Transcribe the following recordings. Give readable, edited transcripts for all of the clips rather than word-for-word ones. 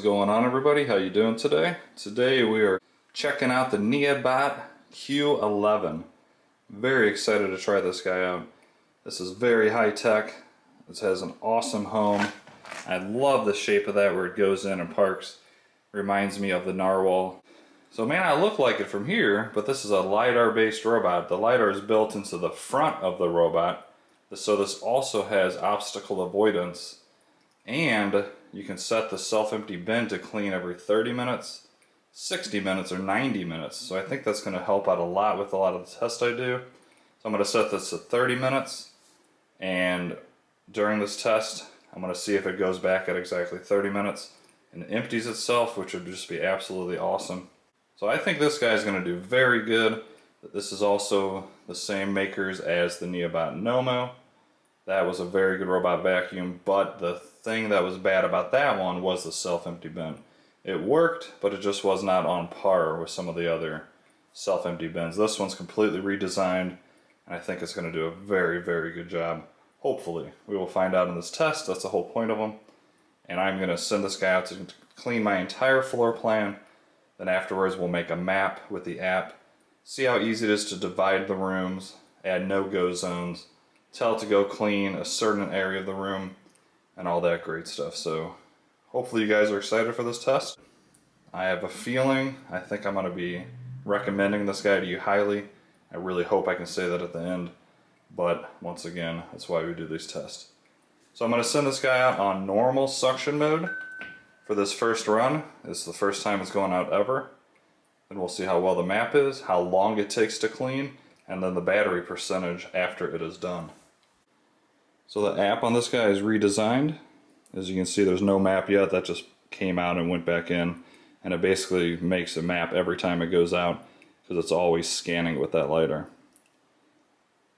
is going on, everybody? How you doing today? Today we are checking out the Neabot Q11. Very excited to try this guy out. This is very high tech. This has an awesome home. I love the shape of that where it goes in and parks. Reminds me of the narwhal. So it may not look like it from here, but this is a LIDAR based robot. The LIDAR is built into the front of the robot, so this also has obstacle avoidance. And you can set the self-empty bin to clean every 30 minutes, 60 minutes, or 90 minutes. So I think that's going to help out a lot with a lot of the tests I do. So I'm going to set this to 30 minutes, and during this test, I'm going to see if it goes back at exactly 30 minutes and empties itself, which would just be absolutely awesome. So I think this guy is going to do very good. This is also the same makers as the Neabot Nomo. That was a very good robot vacuum, but the thing that was bad about that one was the self-empty bin. It worked, but it just was not on par with some of the other self-empty bins. This one's completely redesigned, and I think it's going to do a very, very good job. Hopefully. We will find out in this test. That's the whole point of them. And I'm going to send this guy out to clean my entire floor plan. Then afterwards we'll make a map with the app, see how easy it is to divide the rooms, add no-go zones, tell it to go clean a certain area of the room, and all that great stuff. So hopefully you guys are excited for this test. I have a feeling, I think I'm going to be recommending this guy to you highly. I really hope I can say that at the end, but once again, that's why we do these tests. So I'm going to send this guy out on normal suction mode for this first run. This is the first time it's going out ever. Then we'll see how well the map is, how long it takes to clean, and then the battery percentage after it is done. So the app on this guy is redesigned. As you can see, there's no map yet. That just came out and went back in, and it basically makes a map every time it goes out because it's always scanning with that LiDAR.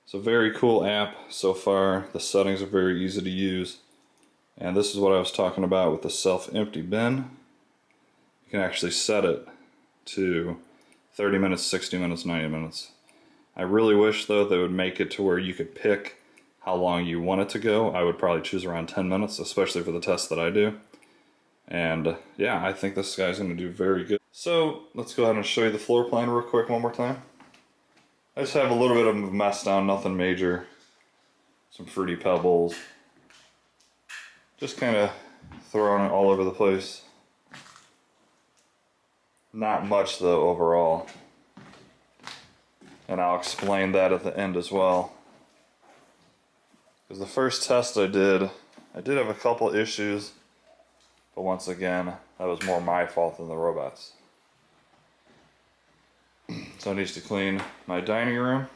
It's a very cool app so far. The settings are very easy to use, and this is what I was talking about with the self-empty bin. You can actually set it to 30 minutes, 60 minutes, 90 minutes. I really wish though they would make it to where you could pick how long you want it to go. I would probably choose around 10 minutes, especially for the tests that I do. And yeah, I think this guy's going to do very good. So let's go ahead and show you the floor plan real quick one more time. I just have a little bit of a mess down, nothing major. Some fruity pebbles. Just kind of throwing it all over the place. Not much though overall. And I'll explain that at the end as well. Because the first test I did have a couple issues, but once again, that was more my fault than the robot's. So I need to clean my dining room.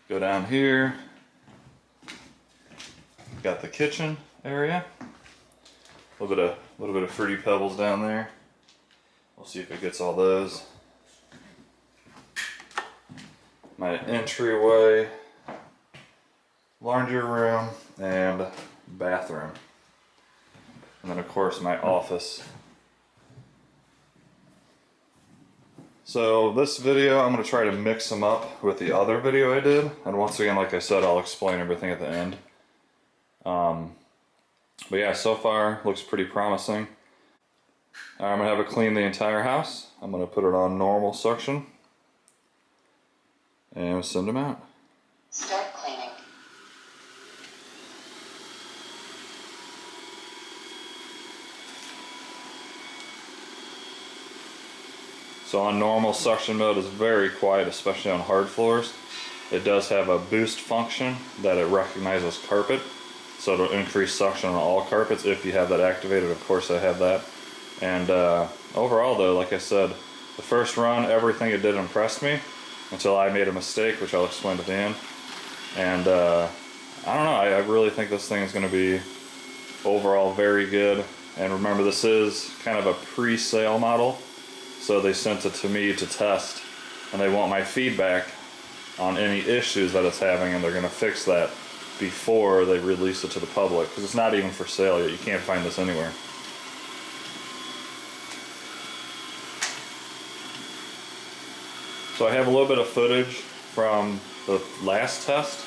Go down here. Got the kitchen area. A little bit of fruity pebbles down there. We'll see if it gets all those. My entryway, laundry room, and bathroom. And then of course my office. So this video I'm going to try to mix them up with the other video I did. And once again, like I said, I'll explain everything at the end. But yeah, so far looks pretty promising. I'm going to have it clean the entire house. I'm going to put it on normal suction. And we'll send them out. Start cleaning. So on normal suction mode is very quiet, especially on hard floors. It does have a boost function that it recognizes carpet, so it'll increase suction on all carpets if you have that activated. Of course I have that. And overall though, like I said, the first run, everything it did impressed me until I made a mistake, which I'll explain at the end. And I don't know, I really think this thing is going to be overall very good. And remember, this is kind of a pre-sale model, so they sent it to me to test, and they want my feedback on any issues that it's having, and they're going to fix that before they release it to the public, because it's not even for sale yet. You can't find this anywhere. So I have a little bit of footage from the last test.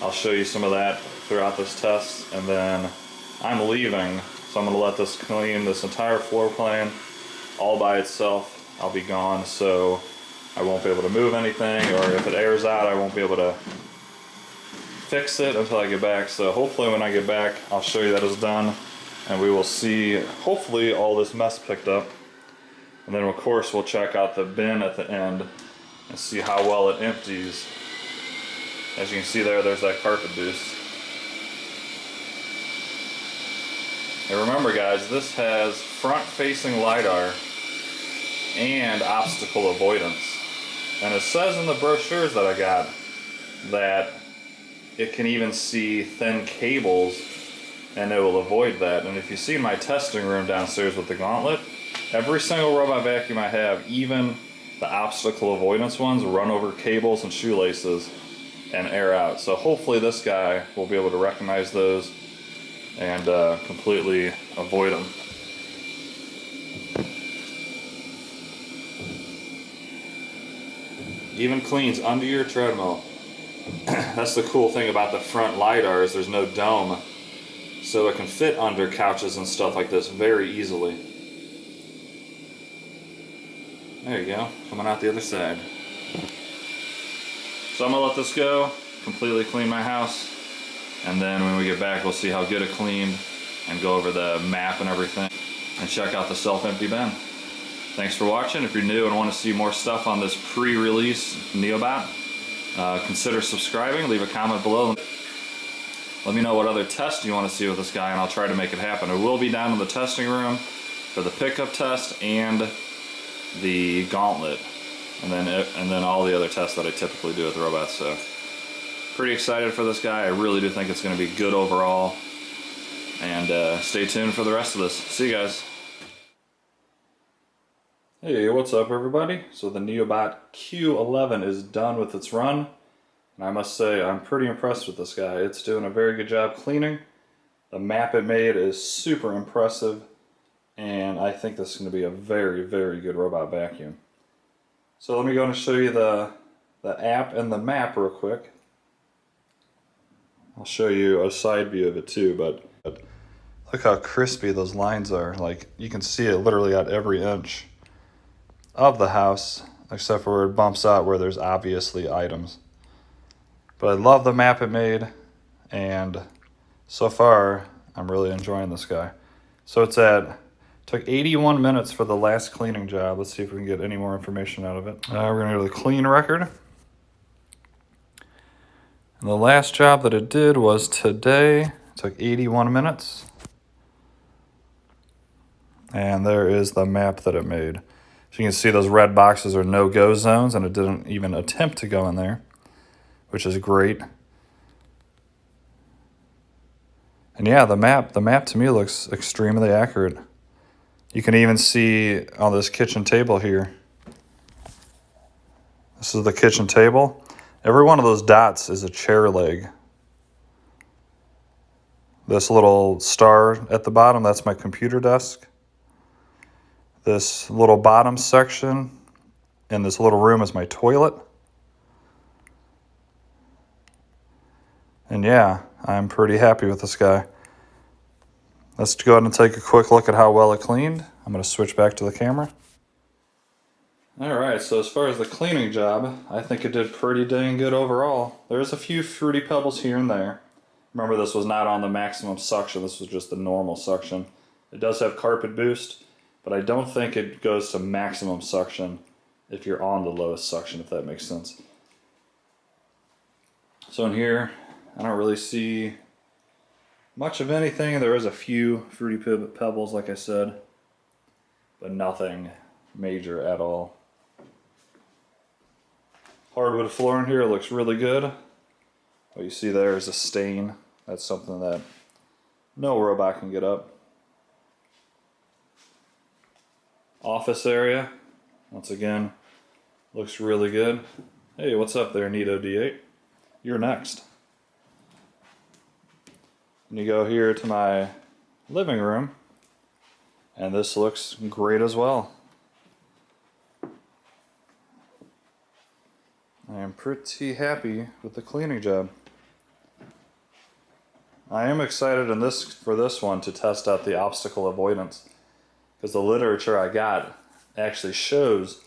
I'll show you some of that throughout this test, and then I'm leaving So I'm going to let this clean this entire floor plan all by itself. I'll be gone, so I won't be able to move anything, or if it airs out, I won't be able to fix it until I get back. So hopefully when I get back, I'll show you that it's done, and we will see, hopefully, all this mess picked up. And then of course we'll check out the bin at the end and see how well it empties. As you can see there, there's that carpet boost. And remember guys, this has front-facing LIDAR and obstacle avoidance. And it says in the brochures that I got that it can even see thin cables and it will avoid that. And if you see my testing room downstairs with the gauntlet, every single robot vacuum I have, even the obstacle avoidance ones, run over cables and shoelaces and air out. So hopefully this guy will be able to recognize those and completely avoid them. Even cleans under your treadmill. That's the cool thing about the front LIDAR, is there's no dome, so it can fit under couches and stuff like this very easily. There you go, coming out the other side. So I'm gonna let this go, completely clean my house, and then when we get back we'll see how good it cleaned and go over the map and everything and check out the self-empty bin. Thanks for watching. If you're new and want to see more stuff on this pre-release Neabot, consider subscribing, leave a comment below. Let me know what other tests you want to see with this guy and I'll try to make it happen. It will be down in the testing room for the pickup test and the gauntlet, and then all the other tests that I typically do with the robots. So pretty excited for this guy. I really do think it's going to be good overall, and stay tuned for the rest of this. See you guys. Hey, what's up everybody? So the Neabot Q11 is done with its run, and I must say I'm pretty impressed with this guy. It's doing a very good job cleaning. The map it made is super impressive, and I think this is going to be a very, very good robot vacuum. So let me go and show you the app and the map real quick. I'll show you a side view of it too, but look how crispy those lines are. Like, you can see it literally at every inch of the house, except for where it bumps out where there's obviously items. But I love the map it made, and so far I'm really enjoying this guy. So took 81 minutes for the last cleaning job. Let's see if we can get any more information out of it. We're gonna go to the clean record. And the last job that it did was today. It took 81 minutes. And there is the map that it made. So you can see those red boxes are no-go zones, and it didn't even attempt to go in there, which is great. And yeah, the map to me looks extremely accurate. You can even see on this kitchen table here. This is the kitchen table. Every one of those dots is a chair leg. This little star at the bottom, that's my computer desk. This little bottom section in this little room is my toilet. And yeah, I'm pretty happy with this guy. Let's go ahead and take a quick look at how well it cleaned. I'm going to switch back to the camera. Alright, so as far as the cleaning job, I think it did pretty dang good overall. There's a few fruity pebbles here and there. Remember, this was not on the maximum suction, this was just the normal suction. It does have carpet boost, but I don't think it goes to maximum suction if you're on the lowest suction, if that makes sense. So in here, I don't really see much of anything. There is a few fruity pebbles, like I said, but nothing major at all. Hardwood floor in here looks really good. What you see there is a stain. That's something that no robot can get up. Office area, once again, looks really good. Hey, what's up there, Neato D8? You're next. And you go here to my living room, and this looks great as well. I am pretty happy with the cleaning job. I am excited for this one to test out the obstacle avoidance, because the literature I got actually shows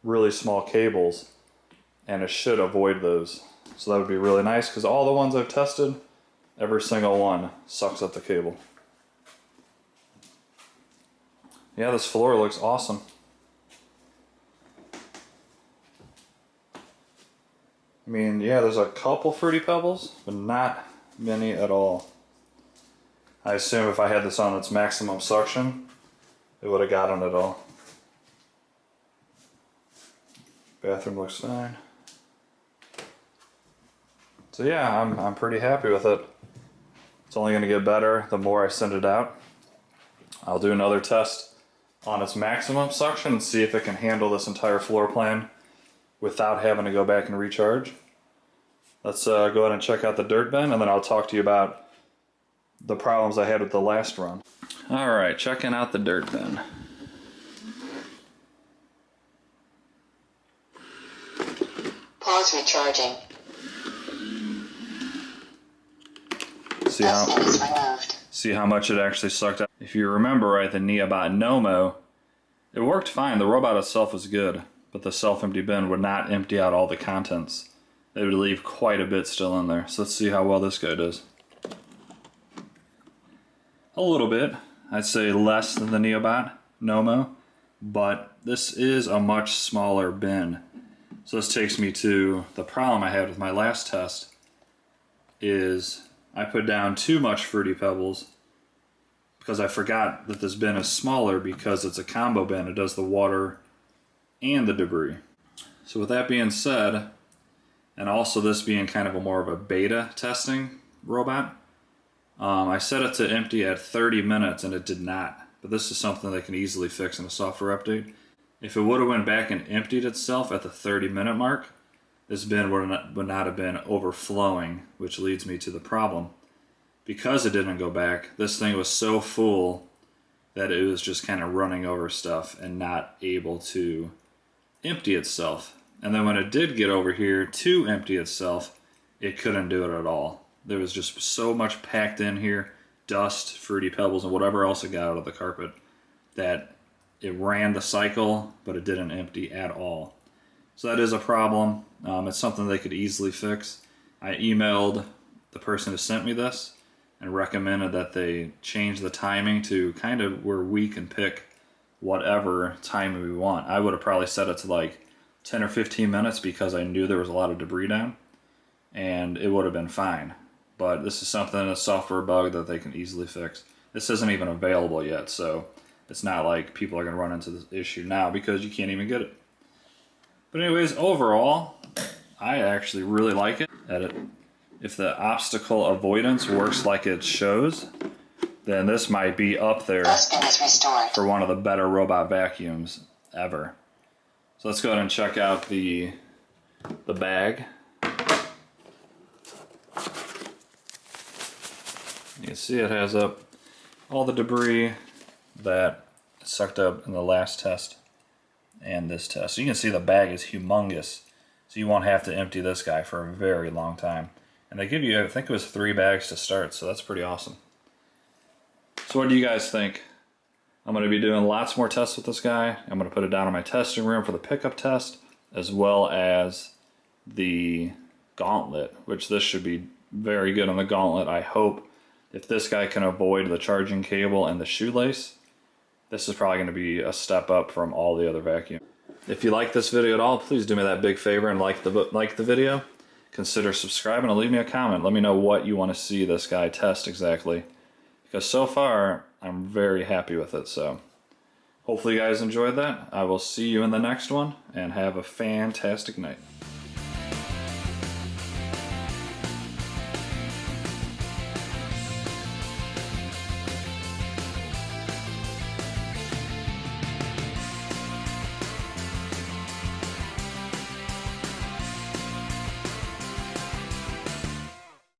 really small cables, and it should avoid those. So that would be really nice, because all the ones I've tested, every single one sucks up the cable. Yeah, this floor looks awesome. I mean, yeah, there's a couple Fruity Pebbles, but not many at all. I assume if I had this on its maximum suction, it would have gotten it all. Bathroom looks fine. So yeah, I'm pretty happy with it. It's only going to get better the more I send it out. I'll do another test on its maximum suction and see if it can handle this entire floor plan without having to go back and recharge. Let's go ahead and check out the dirt bin, and then I'll talk to you about the problems I had with the last run. Alright, checking out the dirt bin. Pause recharging. See how much it actually sucked out. If you remember right, the Neabot Nomo, it worked fine. The robot itself was good, but the self-empty bin would not empty out all the contents. They would leave quite a bit still in there. So let's see how well this guy does. A little bit. I'd say less than the Neabot Nomo, but this is a much smaller bin. So this takes me to the problem I had with my last test, is I put down too much Fruity Pebbles because I forgot that this bin is smaller because it's a combo bin. It does the water and the debris. So with that being said, and also this being kind of more of a beta testing robot, I set it to empty at 30 minutes and it did not. But this is something they can easily fix in a software update. If it would have went back and emptied itself at the 30-minute mark, this bin would not have been overflowing, which leads me to the problem. Because it didn't go back, this thing was so full that it was just kind of running over stuff and not able to empty itself. And then when it did get over here to empty itself, it couldn't do it at all. There was just so much packed in here, dust, Fruity Pebbles, and whatever else it got out of the carpet, that it ran the cycle, but it didn't empty at all. So that is a problem. It's something they could easily fix. I emailed the person who sent me this and recommended that they change the timing to kind of where we can pick whatever time we want. I would have probably set it to like 10 or 15 minutes because I knew there was a lot of debris down, and it would have been fine. But this is something, a software bug that they can easily fix. This isn't even available yet, so it's not like people are going to run into this issue now because you can't even get it. But anyways, overall, I actually really like it. If the obstacle avoidance works like it shows, then this might be up there for one of the better robot vacuums ever. So let's go ahead and check out the bag. You can see it has up all the debris that sucked up in the last test and this test. So you can see the bag is humongous. So you won't have to empty this guy for a very long time. And they give you, I think it was 3 bags to start, so that's pretty awesome. So what do you guys think? I'm going to be doing lots more tests with this guy. I'm going to put it down in my testing room for the pickup test, as well as the gauntlet, which this should be very good on the gauntlet. I hope if this guy can avoid the charging cable and the shoelace, this is probably going to be a step up from all the other vacuums. If you like this video at all, please do me that big favor and like the video. Consider subscribing and leave me a comment. Let me know what you want to see this guy test exactly, because so far I'm very happy with it. So hopefully you guys enjoyed that. I will see you in the next one, and have a fantastic night.